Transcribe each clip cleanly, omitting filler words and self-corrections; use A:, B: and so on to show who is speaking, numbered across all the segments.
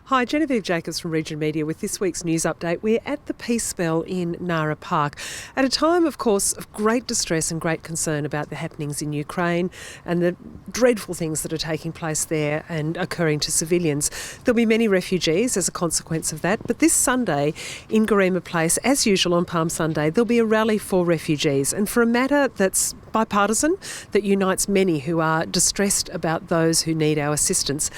A: Hi, Genevieve Jacobs from Region Media with this week's news update. We're at the Peace Bell in Nara Park at a time, of course, of great distress and great concern about the happenings in Ukraine and the dreadful things that are taking place there and occurring to civilians. There'll be many refugees as a consequence of that, but this Sunday in Garema Place, as usual on Palm Sunday, there'll be a rally for refugees and for a matter that's bipartisan, that unites many who are distressed about those who need our assistance.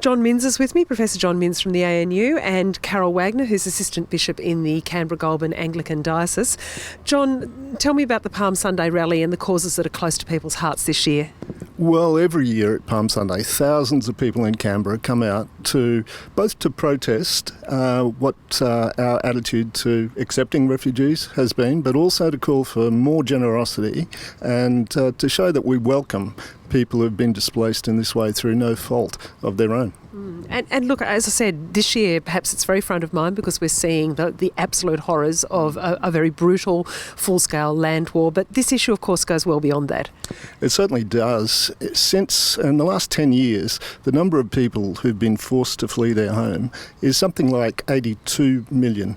A: John Minns is with me, Professor John Minns from the ANU, and Carol Wagner, who's Assistant Bishop in the Canberra-Goulburn Anglican Diocese. John, tell me about the Palm Sunday rally and the causes that are close to people's hearts this year.
B: Well, every year at Palm Sunday, thousands of people in Canberra come out to both to protest what our attitude to accepting refugees has been, but also to call for more generosity and to show that we welcome people who've been displaced in this way through no fault of their own.
A: And look, as I said, this year perhaps it's very front of mind because we're seeing the absolute horrors of a very brutal, full-scale land war. But this issue, of course, goes well beyond that.
B: It certainly does. Since, in the last 10 years, the number of people who've been forced to flee their home is something like 82 million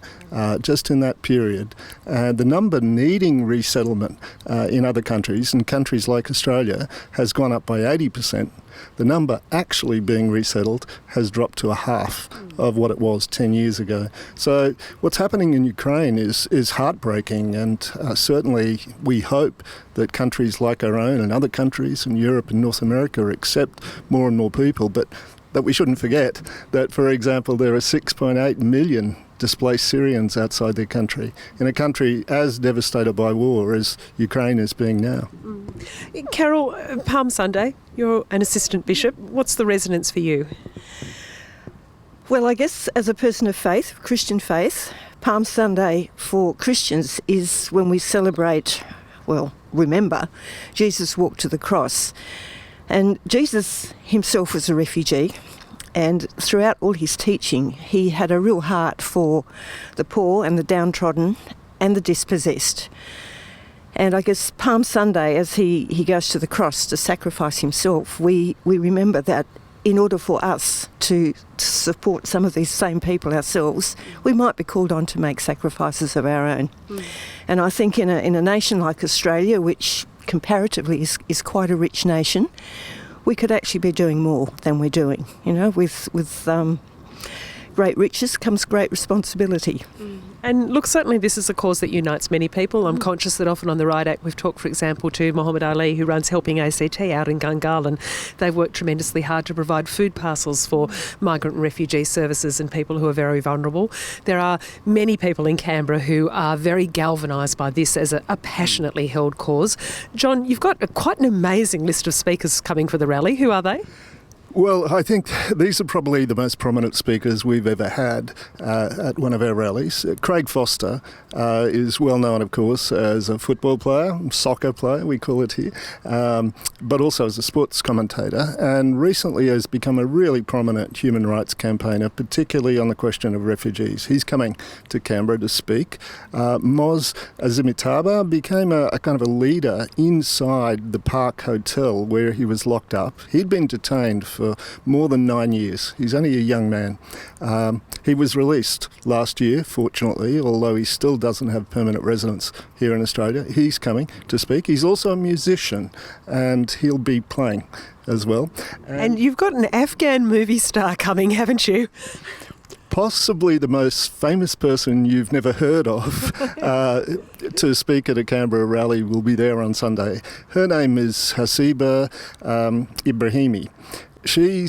B: just in that period. The number needing resettlement in other countries, and countries like Australia, has gone up by 80%. The number actually being resettled has dropped to a half of what it was 10 years ago. So what's happening in Ukraine is heartbreaking, and certainly we hope that countries like our own and other countries in Europe and North America accept more and more people, but that we shouldn't forget that, for example, there are 6.8 million displaced Syrians outside their country, in a country as devastated by war as Ukraine is being now.
A: Carol, Palm Sunday, you're an assistant bishop. What's the resonance for you?
C: Well, I guess as a person of faith, Christian faith, Palm Sunday for Christians is when we celebrate, remember, Jesus walked to the cross. And Jesus himself was a refugee. And throughout all his teaching, he had a real heart for the poor and the downtrodden and the dispossessed. And I guess Palm Sunday, as he goes to the cross to sacrifice himself, we remember that in order for us to support some of these same people ourselves, we might be called on to make sacrifices of our own. And I think in a nation like Australia, which comparatively is quite a rich nation, we could actually be doing more than we're doing. You know, with great riches comes great responsibility.
A: And look, certainly this is a cause that unites many people. I'm conscious that often on the Right Act we've talked, for example, to Muhammad Ali, who runs Helping ACT out in Ngunnawal, and they've worked tremendously hard to provide food parcels for migrant and refugee services and people who are very vulnerable. There are many people in Canberra who are very galvanised by this as a passionately held cause. John, you've got quite an amazing list of speakers coming for the rally. Who are they?
B: Well, I think these are probably the most prominent speakers we've ever had at one of our rallies. Craig Foster is well known, of course, as a football player, soccer player, we call it here, but also as a sports commentator, and recently has become a really prominent human rights campaigner, particularly on the question of refugees. He's coming to Canberra to speak. Moz Azimitaba became a kind of a leader inside the Park Hotel where he was locked up. He'd been detained for more than 9 years. He's only a young man. He was released last year, fortunately, although he still doesn't have permanent residence here in Australia. He's coming to speak. He's also a musician, and he'll be playing as well.
A: And you've got an Afghan movie star coming, haven't you?
B: Possibly the most famous person you've never heard of to speak at a Canberra rally will be there on Sunday. Her name is Hasiba Ibrahimi. She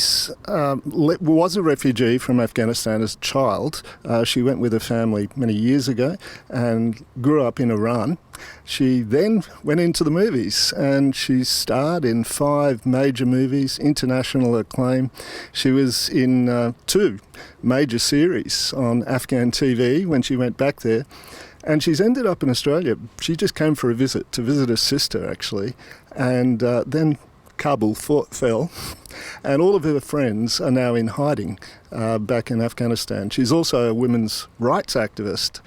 B: was a refugee from Afghanistan as a child. She went with her family many years ago and grew up in Iran. She then went into the movies and she starred in 5 major movies, international acclaim. She was in 2 major series on Afghan TV when she went back there. And she's ended up in Australia. She just came for a visit, to visit her sister, actually. And then Kabul fell, and all of her friends are now in hiding back in Afghanistan. She's also a women's rights activist.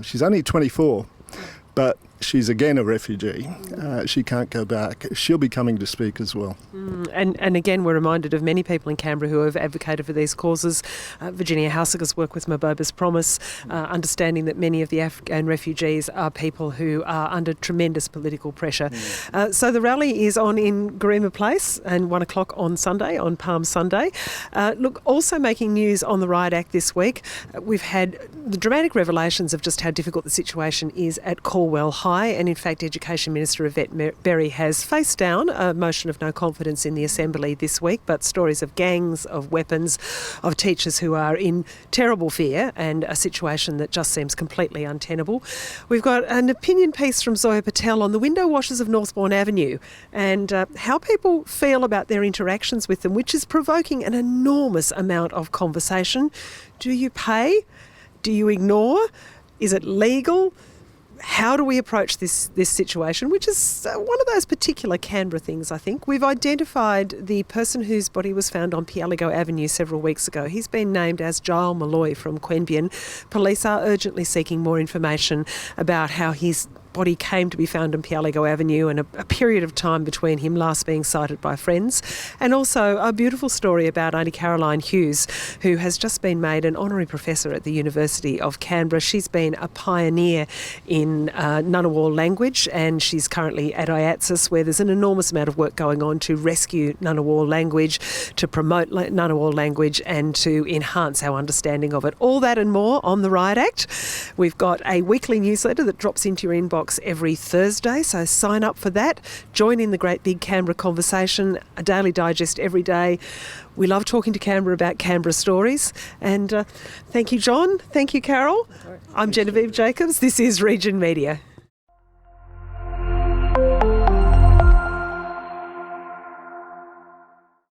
B: She's only 24, but she's again a refugee. She can't go back. She'll be coming to speak as well.
A: And again, we're reminded of many people in Canberra who have advocated for these causes. Virginia Hausager's work with Maboba's Promise, understanding that many of the Afghan refugees are people who are under tremendous political pressure. So the rally is on in Garema Place and 1 o'clock on Sunday, on Palm Sunday. Look, also making news on the Riot Act this week, we've had the dramatic revelations of just how difficult the situation is at Calwell High, and in fact Education Minister Yvette Berry has faced down a motion of no confidence in the Assembly this week, but stories of gangs, of weapons, of teachers who are in terrible fear and a situation that just seems completely untenable. We've got an opinion piece from Zoya Patel on the window washers of Northbourne Avenue and how people feel about their interactions with them, which is provoking an enormous amount of conversation. Do you pay? Do you ignore? Is it legal? How do we approach this situation, which is one of those particular Canberra things, I think. We've identified the person whose body was found on Pialigo Avenue several weeks ago. He's been named as Giles Malloy from Queanbeyan. Police are urgently seeking more information about how his body came to be found on Pialigo Avenue and a period of time between him last being sighted by friends. And also a beautiful story about Auntie Caroline Hughes, who has just been made an honorary professor at the University of Canberra. She's been a pioneer in Ngunnawal language, and she's currently at IATSIS, where there's an enormous amount of work going on to rescue Ngunnawal language, to promote Ngunnawal language and to enhance our understanding of it. All that and more on the Riot Act. We've got a weekly newsletter that drops into your inbox every Thursday, so sign up for that. Join in the great big Canberra conversation, a daily digest every day. We love talking to Canberra about Canberra stories. And thank you, John. Thank you, Carol. I'm Genevieve Jacobs. This is Region Media.